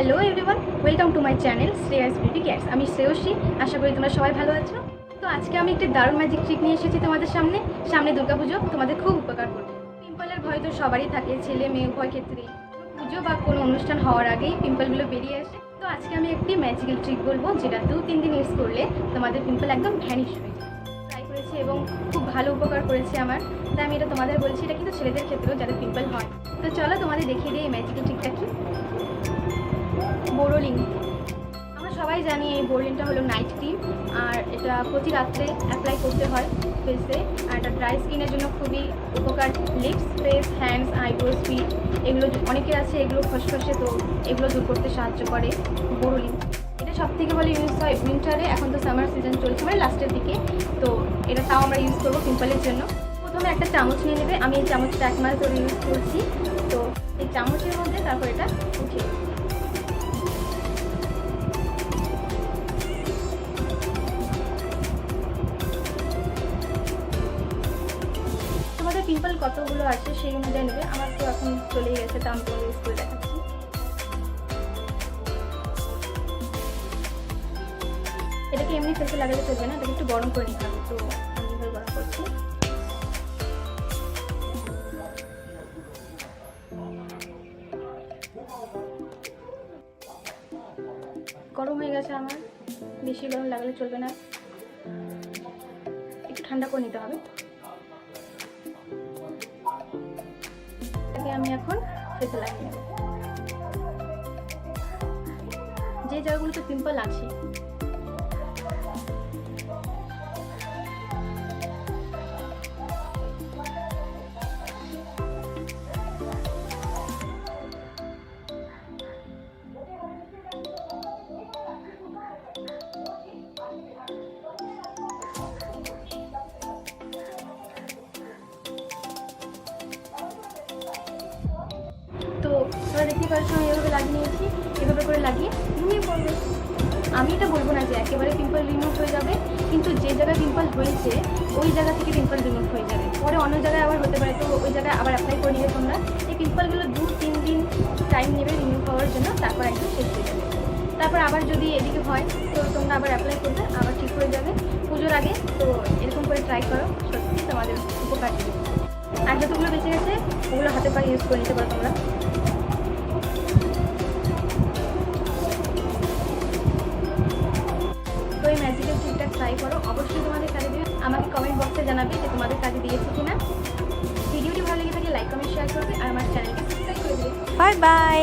Hello everyone, welcome to my channel Shreyas beauty cares. আমি শ্রেয়সী, আশা করি তোমরা সবাই ভালো আছো। তো আজকে আমি একটি দারুণ ম্যাজিক ট্রিক নিয়ে এসেছি তোমাদের সামনে দুর্গাপুজো তোমাদের খুব উপকার করবে। পিম্পলের ভয় তো সবারই থাকে, ছেলে মেয়ে উভয় ক্ষেত্রেই। পুজো বা কোনো অনুষ্ঠান হওয়ার আগেই পিম্পলগুলো বেরিয়ে আসে। তো আজকে আমি একটি ম্যাজিক্যাল ট্রিক বলবো, যেটা 2-3 দিন ইউজ করলে তোমাদের পিম্পল একদম ভ্যানিশ হয়ে যায়। ট্রাই করেছি এবং খুব ভালো উপকার করেছে আমার, তাই আমি এটা তোমাদের বলছি। এটা কিন্তু ছেলেদের ক্ষেত্রেও যাদের পিম্পল হয়। তো চলো তোমাদের দেখিয়ে দিই এই ম্যাজিক্যাল ট্রিকটা কি। বোরোলিন, আমরা সবাই জানি এই বোরোলিনটা হলো নাইট ক্রিম, আর এটা প্রতি রাত্রে অ্যাপ্লাই করতে হয় ফেসে। আর এটা ড্রাই স্কিনের জন্য খুবই উপকার। Lips, face, hands, eyebrows, feet এগুলো অনেকের আছে, এগুলো খসখসে, তো এগুলো দূর করতে সাহায্য করে বোরোলিন। এটা সবথেকে ভালো ইউজ হয় উইন্টারে, এখন তো সামার সিজন চলছে, মানে লাস্টের দিকে। তো এটা তাও আমরা ইউজ করবো পিম্পলের জন্য। প্রথমে একটা চামচ নিয়ে নেবে, আমি এই চামচটা 1 মাস ধরে ইউজ করছি। তো এই চামচের মধ্যে তারপর এটা উঠিয়ে পিম্পল কতগুলো আছে সেই অনুযায়ী নেবে। আমার তো এখন চলেই গেছে, তো আমি তোমাকে ইউজ করে দেখাচ্ছি। এটাকে এমনি ফেসে লাগাতে চলবে না, এটাকে একটু গরম করে নিতে হবে। তো আমি এবার গরম করছি। গরম হয়ে গেছে আমার, বেশি গরম লাগালে চলবে না, একটু ঠান্ডা করে নিতে হবে। আমি এখন ফেসে লাগিয়ে নেব যে জায়গাগুলোতে পিম্পল আছে। তো তোমরা দেখতে পাচ্ছ আমি এভাবে লাগিয়ে নিয়েছি। এভাবে করে লাগিয়ে ঘুমিয়ে পড়বে। আমি এটা বলবো না যে একেবারে পিম্পল রিমুভ হয়ে যাবে, কিন্তু যে জায়গায় পিম্পল হয়েছে ওই জায়গা থেকে পিম্পল রিমুভ হয়ে যাবে। পরে অন্য জায়গায় আবার হতে পারে, তো ওই জায়গায় আবার অ্যাপ্লাই করে নিবে তোমরা। এই পিম্পলগুলো 2-3 দিন টাইম নেবে রিমুভ হওয়ার জন্য, তারপর একদম শেষ হয়ে যাবে। তারপর আবার যদি এদিকে হয় তো তোমরা আবার অ্যাপ্লাই করবে, আবার ঠিক হয়ে যাবে পুজোর আগে। তো এরকম করে ট্রাই করো, সত্যি তোমাদের উপকার দেবে। আর যতগুলো বেঁচে গেছে ওগুলো হাতে পায়ে ইউজ করে নিতে পারো তোমরা। তো এই ম্যাজিক্যাল ট্রিকটা ট্রাই করো, অবশ্যই তোমাদের কাজে দিবে। আমাকে কমেন্ট বক্সে জানাবে যে তোমাদের কাজে দিয়েছে কিনা। ভিডিওটি ভালো লেগে থাকলে লাইক, কমেন্ট, শেয়ার করবে, আর আমার চ্যানেলকে সাবস্ক্রাইব করে দেবে। Bye bye.